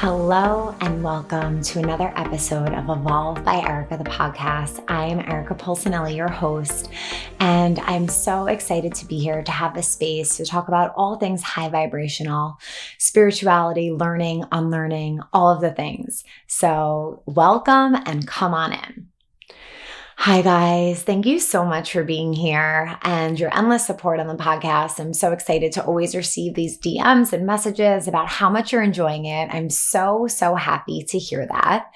Hello and welcome to another episode of Evolve by Erica, the podcast. I am Erica Polsinelli, your host, and I'm so excited to be here to have this space to talk about all things high vibrational, spirituality, learning, unlearning, all of the things. So welcome and come on in. Hi guys, thank you so much for being here and your endless support on the podcast. I'm so excited to always receive these DMs and messages about how much you're enjoying it. I'm so happy to hear that.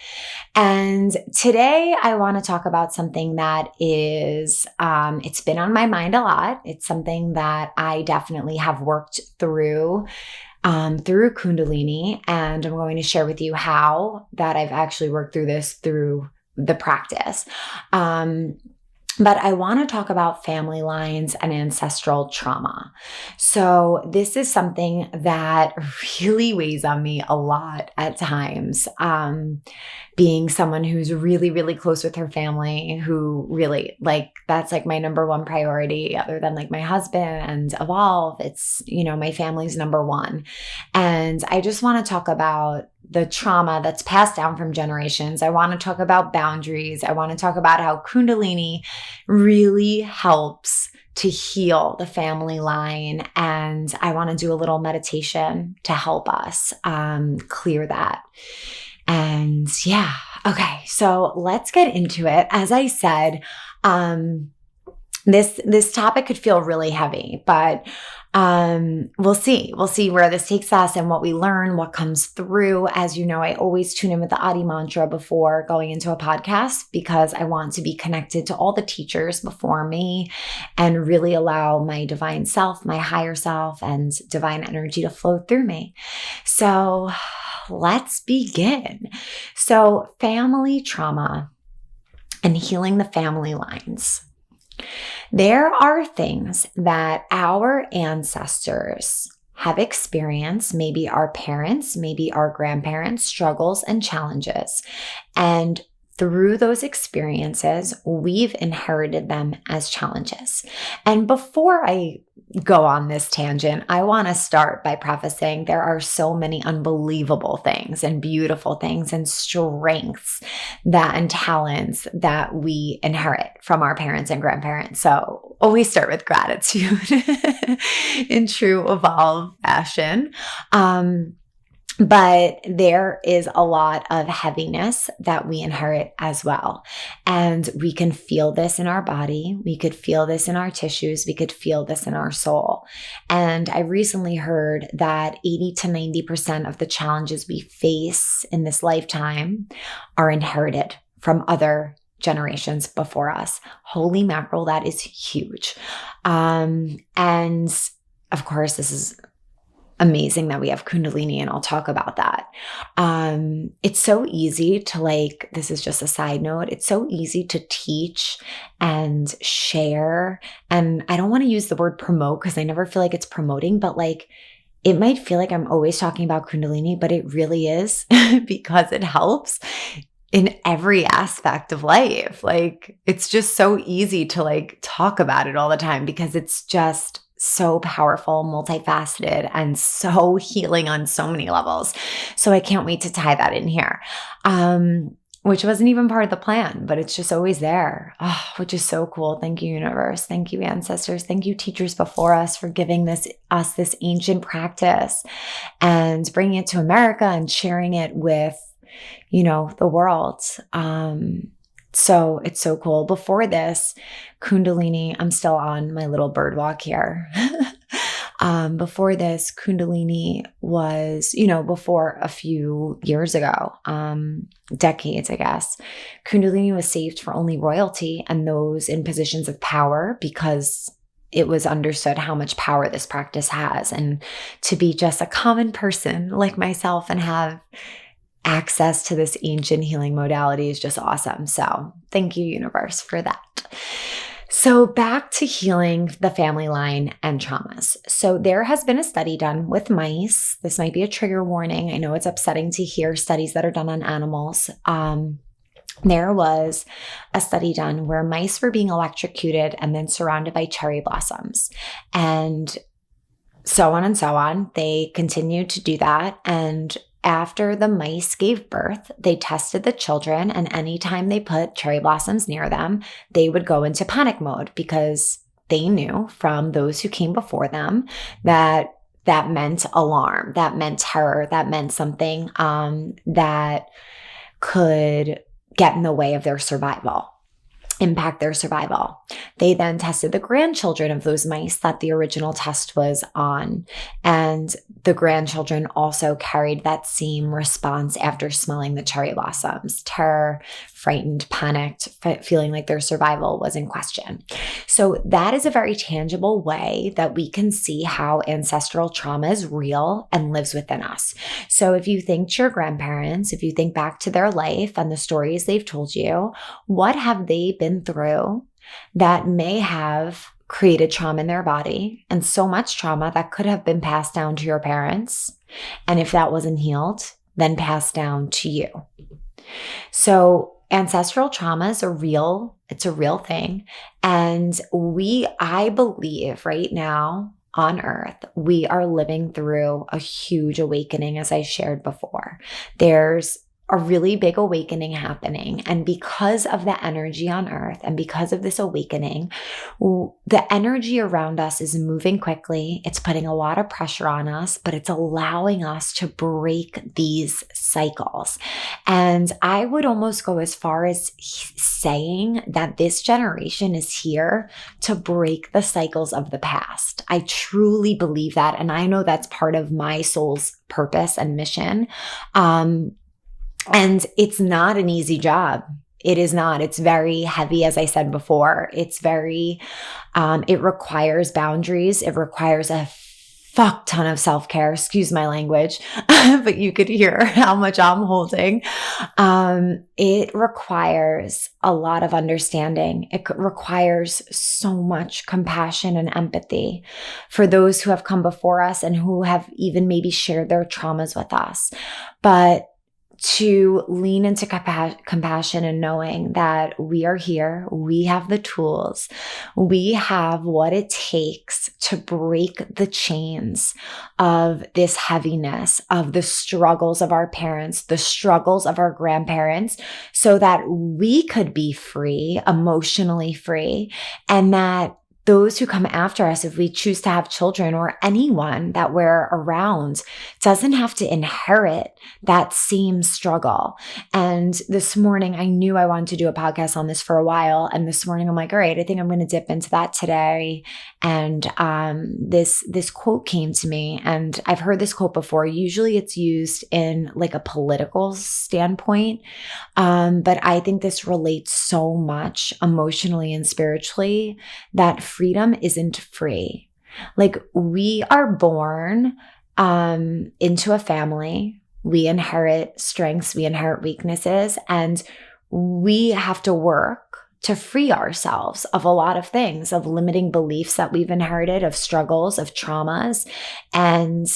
And today I want to talk about something that is, it's been on my mind a lot. It's something that I definitely have worked through Kundalini, and I'm going to share with you how that I've actually worked through this through the practice. But I want to talk about family lines and ancestral trauma. So this is something that really weighs on me a lot at times. Being someone who's really close with her family, who really that's my number one priority other than my husband and Evolve. It's, my family's number one. And I just want to talk about the trauma that's passed down from generations. I want to talk about boundaries. I want to talk about how Kundalini really helps to heal the family line. And I want to do a little meditation to help us clear that. And yeah, okay, so let's get into it. As I said, this topic could feel really heavy, but we'll see. We'll see where this takes us and what we learn, what comes through. As you know, I always tune in with the Adi mantra before going into a podcast because I want to be connected to all the teachers before me and really allow my divine self, my higher self, and divine energy to flow through me. So let's begin. So family trauma and healing the family lines. There are things that our ancestors have experienced, maybe our parents, maybe our grandparents, struggles and challenges. And through those experiences, we've inherited them as challenges. And before I go on this tangent, I want to start by prefacing there are so many unbelievable things and beautiful things and strengths and talents that we inherit from our parents and grandparents. So always start with gratitude in true Evolve fashion. But there is a lot of heaviness that we inherit as well. And we can feel this in our body. We could feel this in our tissues. We could feel this in our soul. And I recently heard that 80 to 90% of the challenges we face in this lifetime are inherited from other generations before us. Holy mackerel, that is huge. And of course, this is amazing that we have Kundalini, and I'll talk about that. It's so easy to this is just a side note. It's so easy to teach and share. And I don't want to use the word promote because I never feel like it's promoting, but it might feel like I'm always talking about Kundalini, but it really is because it helps in every aspect of life. It's just so easy to talk about it all the time because it's just so powerful, multifaceted, and so healing on so many levels. So I can't wait to tie that in here, which wasn't even part of the plan, but it's just always there, which is so cool. Thank you, universe. Thank you, ancestors. Thank you, teachers before us, for giving us this ancient practice and bringing it to America and sharing it with, the world. So it's so cool. Before this, Kundalini, I'm still on my little bird walk here. Before this, Kundalini was, before a few years ago, decades, I guess, Kundalini was saved for only royalty and those in positions of power because it was understood how much power this practice has. And to be just a common person like myself and have access to this ancient healing modality is just awesome. So thank you, universe, for that. So back to healing the family line and traumas. So there has been a study done with mice. This might be a trigger warning. I know it's upsetting to hear studies that are done on animals. There was a study done where mice were being electrocuted and then surrounded by cherry blossoms. And so on and so on. They continued to do that. And after the mice gave birth, they tested the children, and anytime they put cherry blossoms near them, they would go into panic mode because they knew from those who came before them that that meant alarm, that meant terror, that meant something that could get in the way of their survival, impact their survival. They then tested the grandchildren of those mice that the original test was on. And the grandchildren also carried that same response after smelling the cherry blossoms: terror, frightened, panicked, feeling like their survival was in question. So that is a very tangible way that we can see how ancestral trauma is real and lives within us. So if you think to your grandparents, if you think back to their life and the stories they've told you, what have they been through that may have created trauma in their body, and so much trauma that could have been passed down to your parents, and if that wasn't healed, then passed down to you. So ancestral trauma is it's a real thing. And I believe right now on earth, we are living through a huge awakening, as I shared before. There's a really big awakening happening. And because of the energy on earth and because of this awakening, the energy around us is moving quickly. It's putting a lot of pressure on us, but it's allowing us to break these cycles. And I would almost go as far as saying that this generation is here to break the cycles of the past. I truly believe that. And I know that's part of my soul's purpose and mission. And it's not an easy job. It is not. It's very heavy, as I said before. It's very, it requires boundaries. It requires a fuck ton of self-care, excuse my language, but you could hear how much I'm holding. It requires a lot of understanding. It requires so much compassion and empathy for those who have come before us and who have even maybe shared their traumas with us. But to lean into compassion and knowing that we are here, we have the tools, we have what it takes to break the chains of this heaviness, of the struggles of our parents, the struggles of our grandparents, so that we could be free, emotionally free, and that those who come after us, if we choose to have children or anyone that we're around, doesn't have to inherit that same struggle. And this morning, I knew I wanted to do a podcast on this for a while. And this morning, I'm like, all right, I think I'm going to dip into that today. And this quote came to me, and I've heard this quote before. Usually it's used in like a political standpoint. But I think this relates so much emotionally and spiritually that freedom isn't free. Like, we are born into a family. We inherit strengths, we inherit weaknesses, and we have to work to free ourselves of a lot of things, of limiting beliefs that we've inherited, of struggles, of traumas. And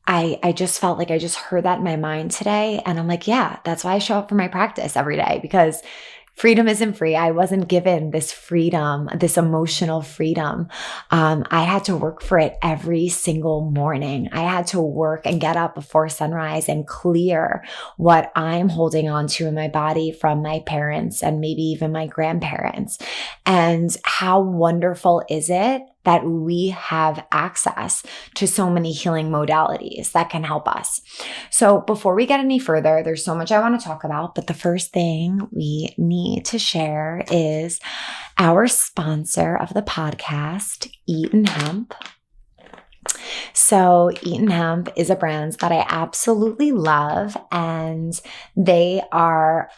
I just felt like I just heard that in my mind today. And I'm like, yeah, that's why I show up for my practice every day, because freedom isn't free. I wasn't given this freedom, this emotional freedom. I had to work for it every single morning. I had to work and get up before sunrise and clear what I'm holding on to in my body from my parents and maybe even my grandparents. And how wonderful is it that we have access to so many healing modalities that can help us. So before we get any further, there's so much I want to talk about, but the first thing we need to share is our sponsor of the podcast, Eaton Hemp. So Eaton Hemp is a brand that I absolutely love, and they are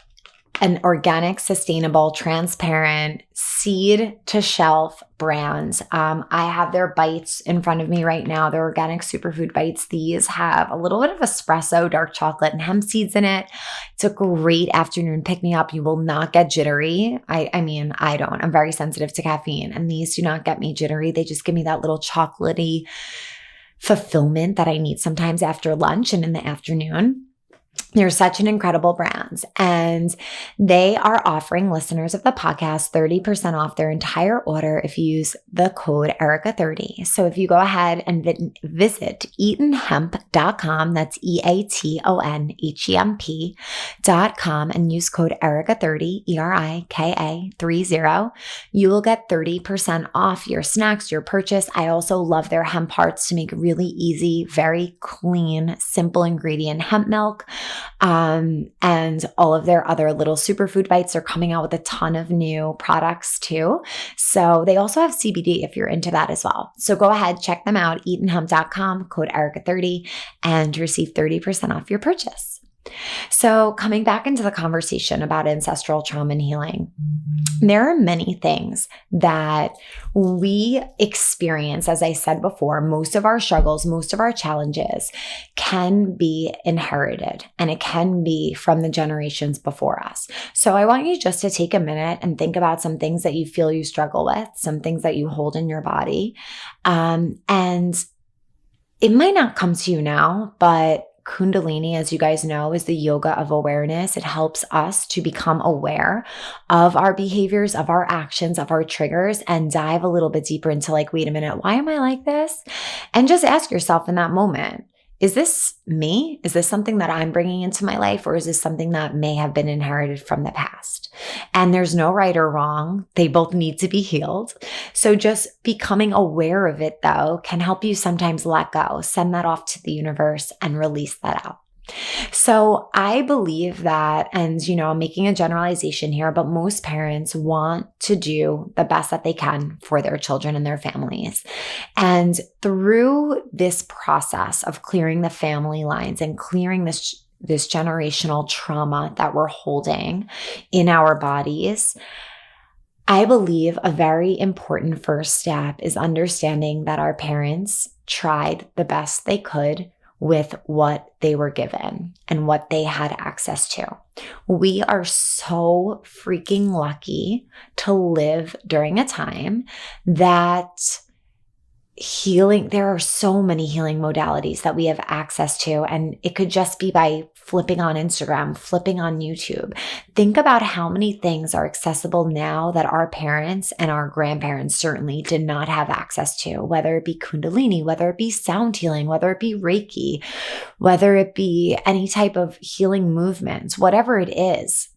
an organic, sustainable, transparent, seed to shelf brand. I have their bites in front of me right now. They're organic superfood bites. These have a little bit of espresso, dark chocolate, and hemp seeds in it. It's a great afternoon pick-me-up. You will not get jittery. I mean, I don't. I'm very sensitive to caffeine, and these do not get me jittery. They just give me that little chocolatey fulfillment that I need sometimes after lunch and in the afternoon. They're such an incredible brand, and they are offering listeners of the podcast 30% off their entire order if you use the code Erica30. So if you go ahead and visit eatonhemp.com, that's EATONHEMP.com, and use code Erica30, ERIKA30, you will get 30% off your snacks, your purchase. I also love their hemp hearts to make really easy, very clean, simple ingredient hemp milk. And all of their other little superfood bites are coming out with a ton of new products too. So they also have CBD if you're into that as well. So go ahead, check them out, eatonhemp.com, code Erica30, and receive 30% off your purchase. So coming back into the conversation about ancestral trauma and healing, there are many things that we experience. As I said before, most of our struggles, most of our challenges can be inherited, and it can be from the generations before us. So I want you just to take a minute and think about some things that you feel you struggle with, some things that you hold in your body. And it might not come to you now, but Kundalini, as you guys know, is the yoga of awareness. It helps us to become aware of our behaviors, of our actions, of our triggers, and dive a little bit deeper into like, wait a minute, why am I like this? And just ask yourself in that moment, is this me? Is this something that I'm bringing into my life, or is this something that may have been inherited from the past? And there's no right or wrong. They both need to be healed. So just becoming aware of it, though, can help you sometimes let go, send that off to the universe, and release that out. So I believe that, and I'm making a generalization here, but most parents want to do the best that they can for their children and their families. And through this process of clearing the family lines and clearing this generational trauma that we're holding in our bodies, I believe a very important first step is understanding that our parents tried the best they could with what they were given and what they had access to. We are so freaking lucky to live during a time that there are so many healing modalities that we have access to, and it could just be by flipping on Instagram, flipping on YouTube. Think about how many things are accessible now that our parents and our grandparents certainly did not have access to, whether it be Kundalini, whether it be sound healing, whether it be Reiki, whether it be any type of healing movements, whatever it is.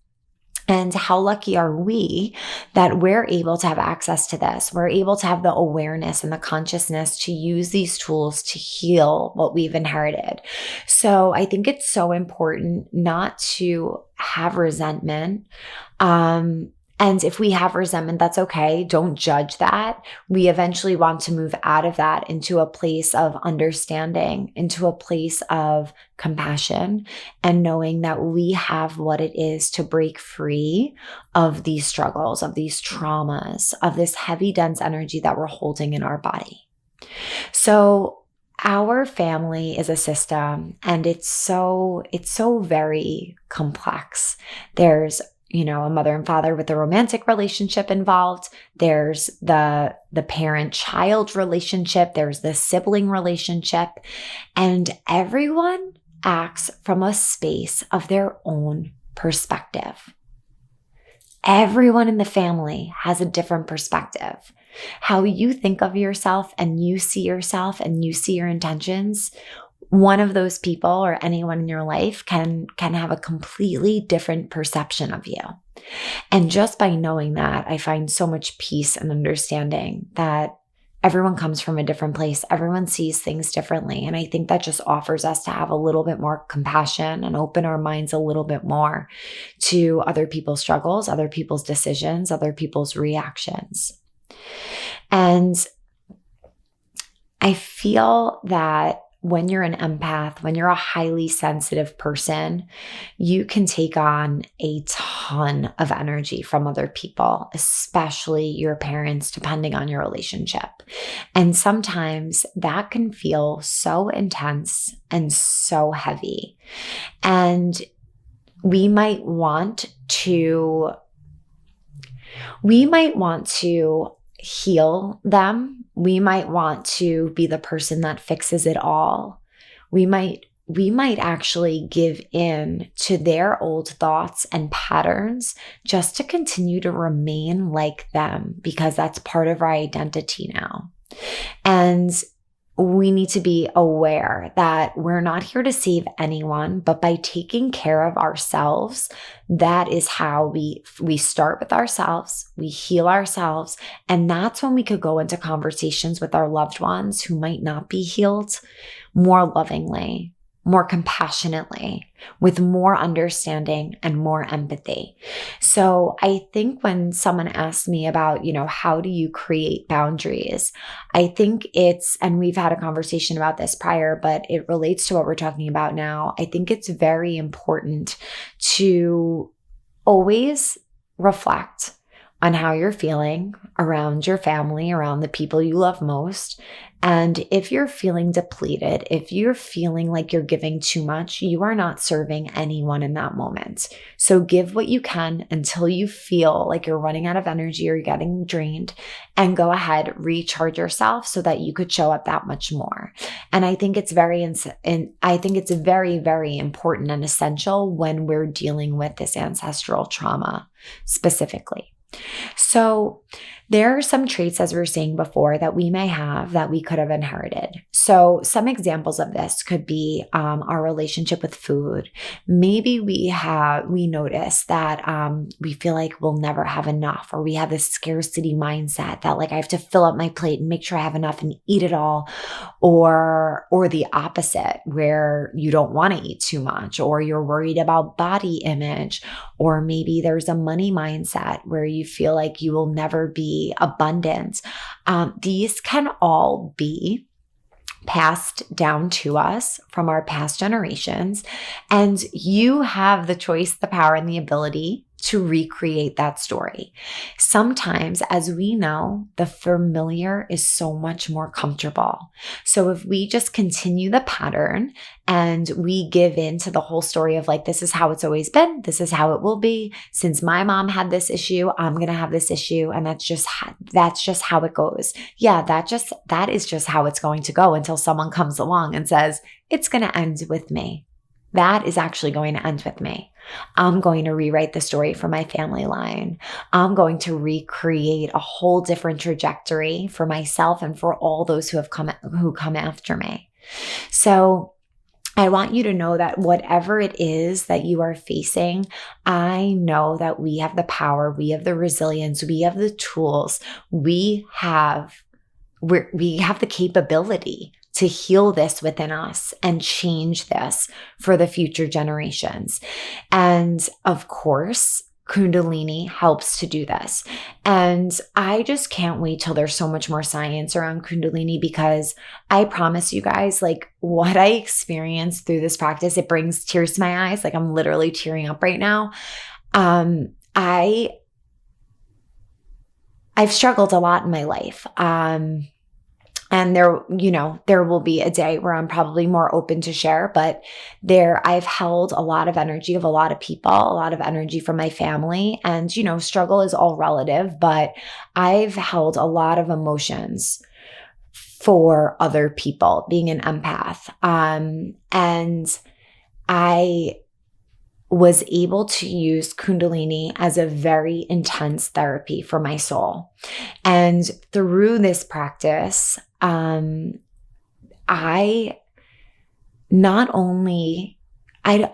And how lucky are we that we're able to have access to this? We're able to have the awareness and the consciousness to use these tools to heal what we've inherited. So I think it's so important not to have resentment. And if we have resentment, that's okay. Don't judge that. We eventually want to move out of that into a place of understanding, into a place of compassion, and knowing that we have what it is to break free of these struggles, of these traumas, of this heavy, dense energy that we're holding in our body. So our family is a system, and it's so very complex. There's a mother and father with a romantic relationship involved. There's the parent-child relationship. There's the sibling relationship. And everyone acts from a space of their own perspective. Everyone in the family has a different perspective. How you think of yourself and you see yourself and you see your intentions, one of those people or anyone in your life can have a completely different perception of you. And just by knowing that, I find so much peace and understanding that everyone comes from a different place. Everyone sees things differently. And I think that just offers us to have a little bit more compassion and open our minds a little bit more to other people's struggles, other people's decisions, other people's reactions. And I feel that when you're an empath, when you're a highly sensitive person, you can take on a ton of energy from other people, especially your parents, depending on your relationship. And sometimes that can feel so intense and so heavy. And we might want to heal them. We might want to be the person that fixes it all. We might we might actually give in to their old thoughts and patterns just to continue to remain like them, because that's part of our identity now. And we need to be aware that we're not here to save anyone, but by taking care of ourselves, that is how we start with ourselves, we heal ourselves, and that's when we could go into conversations with our loved ones who might not be healed more lovingly, more compassionately, with more understanding and more empathy. So I think when someone asks me about, how do you create boundaries? I think and we've had a conversation about this prior, but it relates to what we're talking about now. I think it's very important to always reflect on how you're feeling around your family, around the people you love most. And if you're feeling depleted, if you're feeling like you're giving too much, you are not serving anyone in that moment. So give what you can until you feel like you're running out of energy or you're getting drained, and go ahead, recharge yourself so that you could show up that much more. And I think it's very, very important and essential when we're dealing with this ancestral trauma specifically. So there are some traits, as we were saying before, that we may have that we could have inherited. So some examples of this could be our relationship with food. Maybe we notice that we feel like we'll never have enough, or we have this scarcity mindset that like I have to fill up my plate and make sure I have enough and eat it all, or the opposite, where you don't want to eat too much, or you're worried about body image, or maybe there's a money mindset where you feel like you will never be abundant. These can all be passed down to us from our past generations, and you have the choice, the power, and the ability to recreate that story. Sometimes, as we know, the familiar is so much more comfortable. So if we just continue the pattern and we give in to the whole story of like, this is how it's always been, this is how it will be. Since my mom had this issue, I'm going to have this issue. And that's just how it goes. Yeah, that is just how it's going to go until someone comes along and says, it's going to end with me. That is actually going to end with me. I'm going to rewrite the story for my family line. I'm going to recreate a whole different trajectory for myself and for all those who come after me. So I want you to know that whatever it is that you are facing, I know that we have the power, we have the resilience, we have the tools, we have the capability to heal this within us and change this for the future generations. And of course, Kundalini helps to do this. And I just can't wait till there's so much more science around Kundalini, because I promise you guys, like what I experienced through this practice, it brings tears to my eyes. Like I'm literally tearing up right now. I've struggled a lot in my life. And there will be a day where I'm probably more open to share, but I've held a lot of energy of a lot of people, a lot of energy from my family. And, struggle is all relative, but I've held a lot of emotions for other people, being an empath. And I was able to use Kundalini as a very intense therapy for my soul. And through this practice, I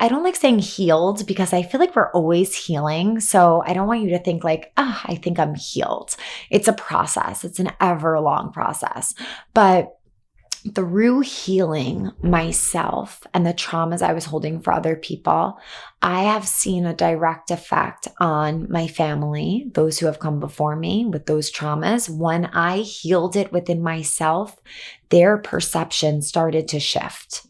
don't like saying healed, because I feel like we're always healing. So I don't want you to think like, I think I'm healed. It's a process. It's an ever long process. But through healing myself and the traumas I was holding for other people, I have seen a direct effect on my family, those who have come before me with those traumas. When I healed it within myself, their perception started to shift.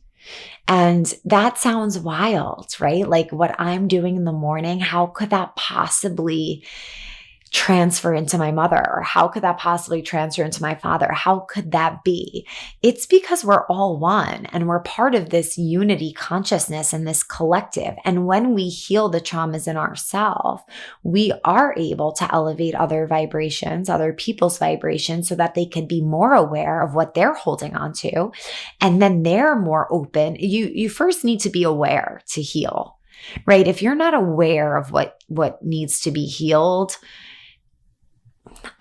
And that sounds wild, right? Like what I'm doing in the morning, how could that possibly transfer into my mother? Or how could that possibly transfer into my father? How could that be? It's because we're all one and we're part of this unity consciousness and this collective. And when we heal the traumas in ourselves, we are able to elevate other vibrations, other people's vibrations, so that they can be more aware of what they're holding on to. And then they're more open. You first need to be aware to heal, right? If you're not aware of what needs to be healed,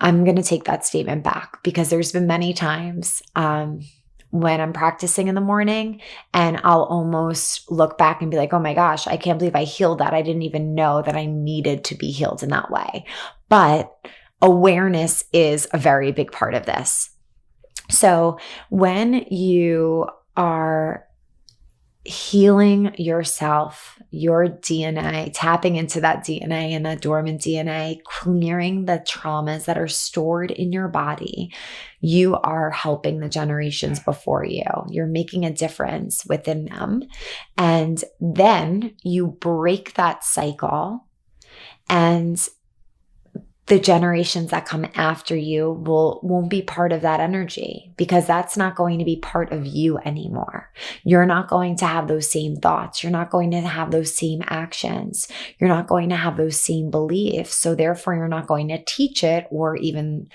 I'm going to take that statement back, because there's been many times when I'm practicing in the morning and I'll almost look back and be like, oh my gosh, I can't believe I healed that. I didn't even know that I needed to be healed in that way. But awareness is a very big part of this. So when you are healing yourself, your DNA, tapping into that DNA and that dormant DNA, clearing the traumas that are stored in your body, you are helping the generations before you. You're making a difference within them. And then you break that cycle, and the generations that come after you won't be part of that energy, because that's not going to be part of you anymore. You're not going to have those same thoughts. You're not going to have those same actions. You're not going to have those same beliefs. So therefore, you're not going to teach it, or even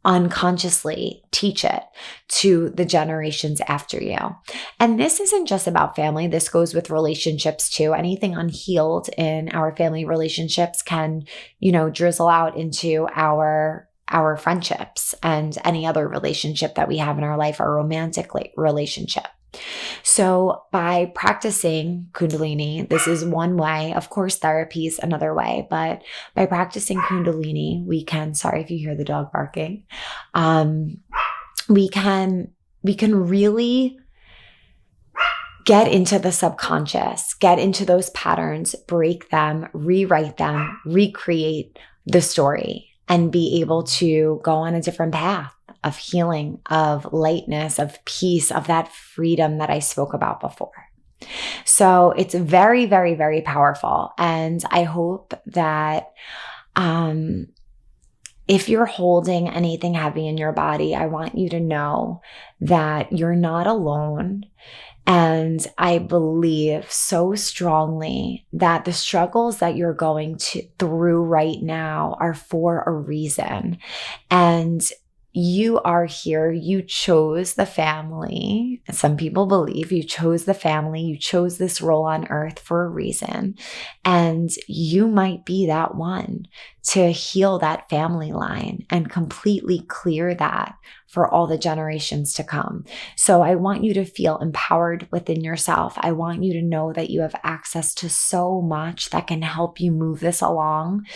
unconsciously teach it to the generations after you. And this isn't just about family. This goes with relationships too. Anything unhealed in our family relationships can, drizzle out into our friendships and any other relationship that we have in our life, our romantic relationship. So by practicing Kundalini, this is one way. Of course, therapy is another way, but by practicing Kundalini, we can, sorry if you hear the dog barking, we can really get into the subconscious, get into those patterns, break them, rewrite them, recreate the story, and be able to go on a different path of healing, of lightness, of peace, of that freedom that I spoke about before. So it's very, very, very powerful. And I hope that if you're holding anything heavy in your body, I want you to know that you're not alone. And I believe so strongly that the struggles that you're going through right now are for a reason. And you are here. You chose the family. Some people believe you chose the family. You chose this role on earth for a reason. And you might be that one to heal that family line and completely clear that for all the generations to come. So I want you to feel empowered within yourself. I want you to know that you have access to so much that can help you move this along,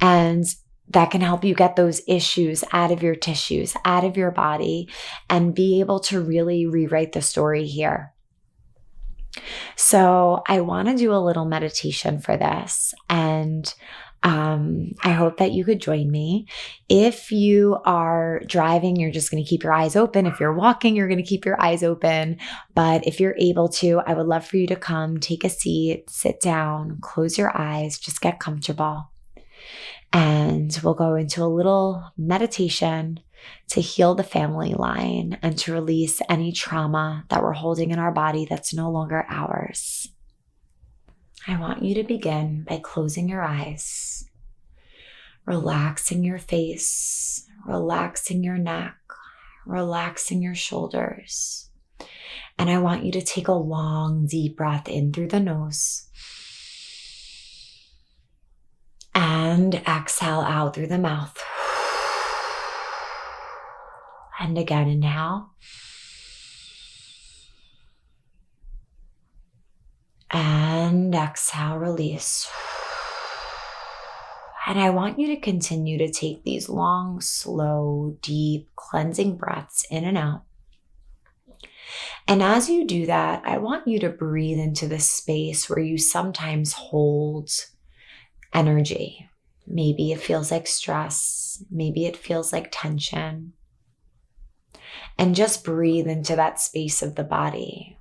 and that can help you get those issues out of your tissues, out of your body, and be able to really rewrite the story here. So I want to do a little meditation for this, and I hope that you could join me. If you are driving, you're just going to keep your eyes open. If you're walking, you're going to keep your eyes open. But if you're able to, I would love for you to come, take a seat, sit down, close your eyes, just get comfortable. And we'll go into a little meditation to heal the family line and to release any trauma that we're holding in our body that's no longer ours. I want you to begin by closing your eyes, relaxing your face, relaxing your neck, relaxing your shoulders. And I want you to take a long, deep breath in through the nose and exhale out through the mouth. And again, inhale. And exhale, release. And I want you to continue to take these long, slow, deep, cleansing breaths in and out. And as you do that, I want you to breathe into the space where you sometimes hold energy. Maybe it feels like stress. Maybe it feels like tension. And just breathe into that space of the body.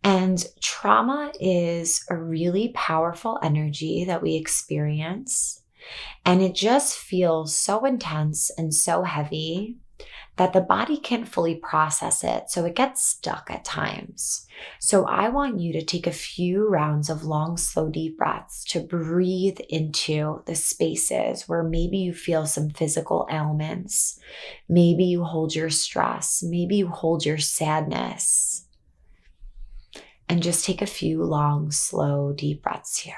And trauma is a really powerful energy that we experience. And it just feels so intense and so heavy that the body can't fully process it. So it gets stuck at times. So I want you to take a few rounds of long, slow, deep breaths to breathe into the spaces where maybe you feel some physical ailments. Maybe you hold your stress. Maybe you hold your sadness. And just take a few long, slow, deep breaths here.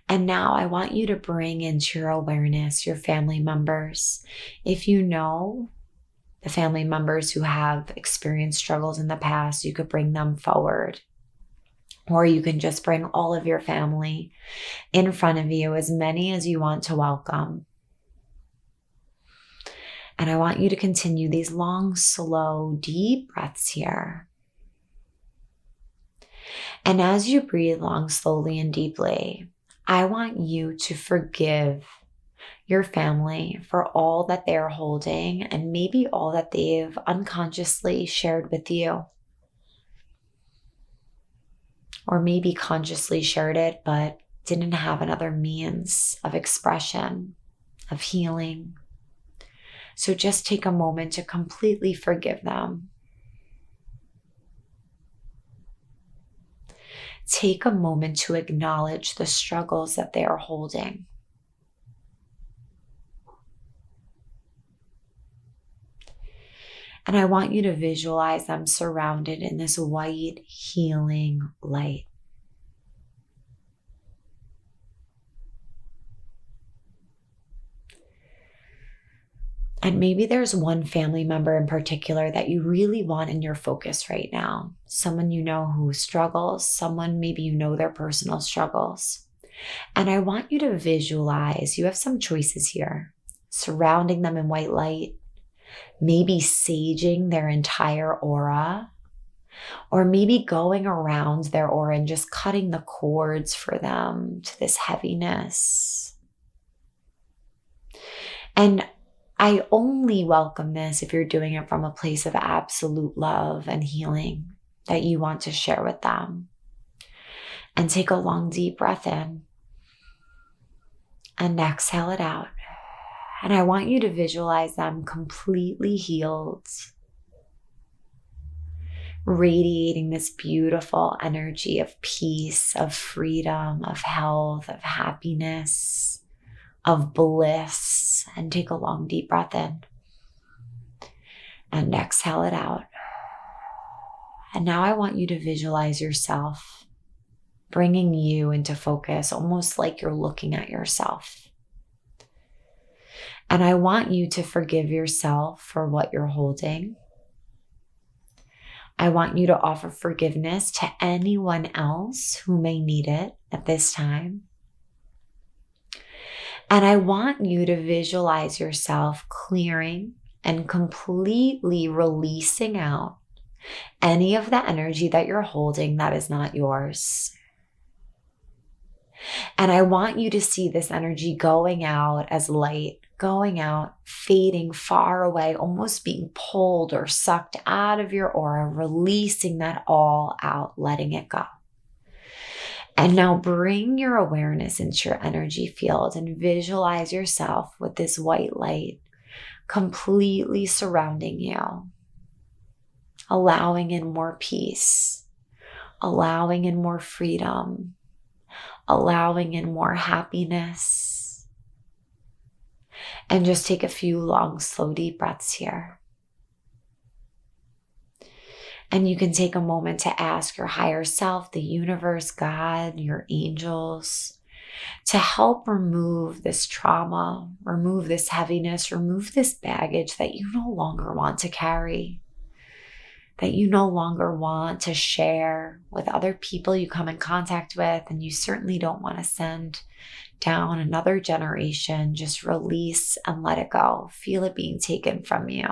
And now I want you to bring into your awareness your family members. If you know the family members who have experienced struggles in the past, you could bring them forward. Or you can just bring all of your family in front of you, as many as you want to welcome. And I want you to continue these long, slow, deep breaths here. And as you breathe long, slowly, and deeply, I want you to forgive your family for all that they're holding and maybe all that they've unconsciously shared with you. Or maybe consciously shared it, but didn't have another means of expression, of healing. So just take a moment to completely forgive them. Take a moment to acknowledge the struggles that they are holding. And I want you to visualize them surrounded in this white, healing light. And maybe there's one family member in particular that you really want in your focus right now. Someone you know who struggles, someone maybe you know their personal struggles. And I want you to visualize, you have some choices here, surrounding them in white light, maybe saging their entire aura, or maybe going around their aura and just cutting the cords for them to this heaviness. And I only welcome this if you're doing it from a place of absolute love and healing that you want to share with them. And take a long, deep breath in and exhale it out. And I want you to visualize them completely healed, radiating this beautiful energy of peace, of freedom, of health, of happiness, of bliss. And take a long, deep breath in and exhale it out. And now I want you to visualize yourself bringing you into focus, almost like you're looking at yourself. And I want you to forgive yourself for what you're holding. I want you to offer forgiveness to anyone else who may need it at this time. And I want you to visualize yourself clearing and completely releasing out any of the energy that you're holding that is not yours. And I want you to see this energy going out as light, going out, fading far away, almost being pulled or sucked out of your aura, releasing that all out, letting it go. And now bring your awareness into your energy field and visualize yourself with this white light completely surrounding you, allowing in more peace, allowing in more freedom, allowing in more happiness. And just take a few long, slow, deep breaths here. And you can take a moment to ask your higher self, the universe, God, your angels, to help remove this trauma, remove this heaviness, remove this baggage that you no longer want to carry, that you no longer want to share with other people you come in contact with, and you certainly don't want to send down another generation. Just release and let it go. Feel it being taken from you.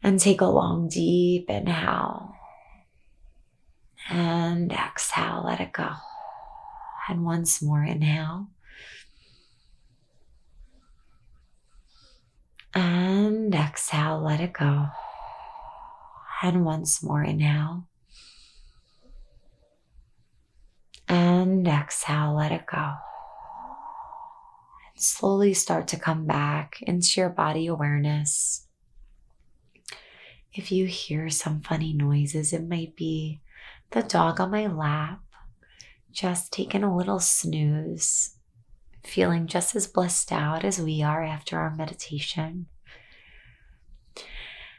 And take a long, deep inhale. And exhale, let it go. And once more, inhale. And exhale, let it go. And once more, inhale. And exhale, let it go. And slowly start to come back into your body awareness. If you hear some funny noises, it might be the dog on my lap, just taking a little snooze, feeling just as blissed out as we are after our meditation.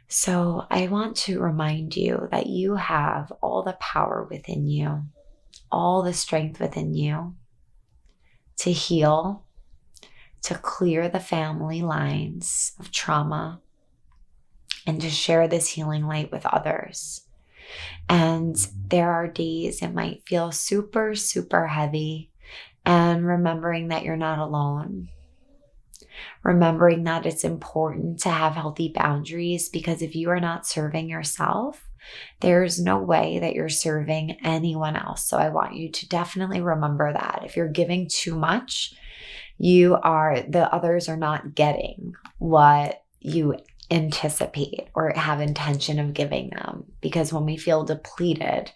So I want to remind you that you have all the power within you, all the strength within you to heal, to clear the family lines of trauma, and to share this healing light with others. And there are days it might feel super, super heavy, and remembering that you're not alone. Remembering that it's important to have healthy boundaries, because if you are not serving yourself, there's no way that you're serving anyone else. So I want you to definitely remember that. If you're giving too much, the others are not getting what you anticipate or have intention of giving them. Because when we feel depleted,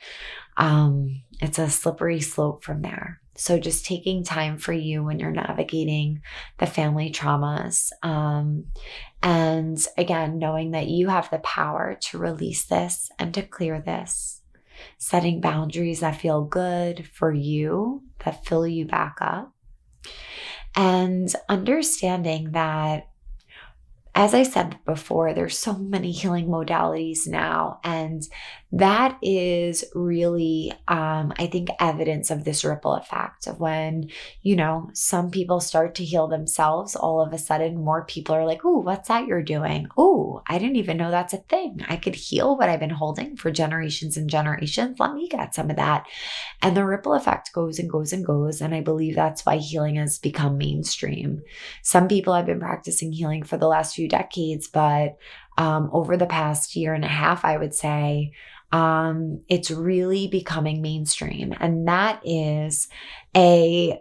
it's a slippery slope from there. So just taking time for you when you're navigating the family traumas. And again, knowing that you have the power to release this and to clear this. Setting boundaries that feel good for you, that fill you back up. And understanding that, as I said before, there's so many healing modalities now, and that is really, I think, evidence of this ripple effect of when, some people start to heal themselves, all of a sudden more people are like, ooh, what's that you're doing? Ooh, I didn't even know that's a thing. I could heal what I've been holding for generations and generations. Let me get some of that. And the ripple effect goes and goes and goes. And I believe that's why healing has become mainstream. Some people have been practicing healing for the last few decades, but over the past year and a half, I would say, it's really becoming mainstream. And that is a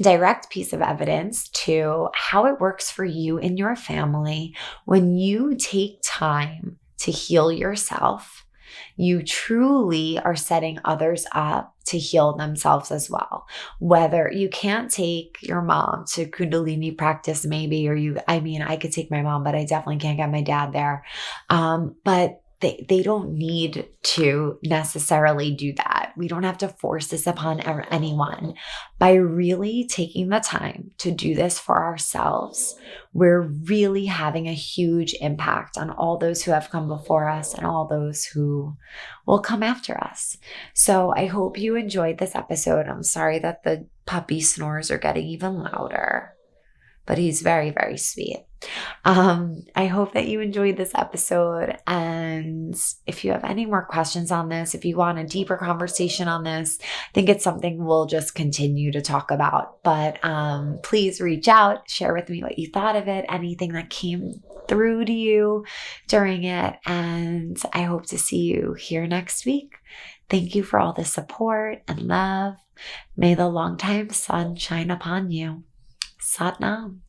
direct piece of evidence to how it works for you and your family. When you take time to heal yourself, you truly are setting others up to heal themselves as well. Whether you can't take your mom to Kundalini practice, maybe, I could take my mom, but I definitely can't get my dad there. But they don't need to necessarily do that. We don't have to force this upon anyone. By really taking the time to do this for ourselves, we're really having a huge impact on all those who have come before us and all those who will come after us. So I hope you enjoyed this episode. I'm sorry that the puppy snores are getting even louder, but he's very, very sweet. I hope that you enjoyed this episode. And if you have any more questions on this, if you want a deeper conversation on this, I think it's something we'll just continue to talk about. But please reach out, share with me what you thought of it, anything that came through to you during it. And I hope to see you here next week. Thank you for all the support and love. May the longtime sun shine upon you. Sat Nam.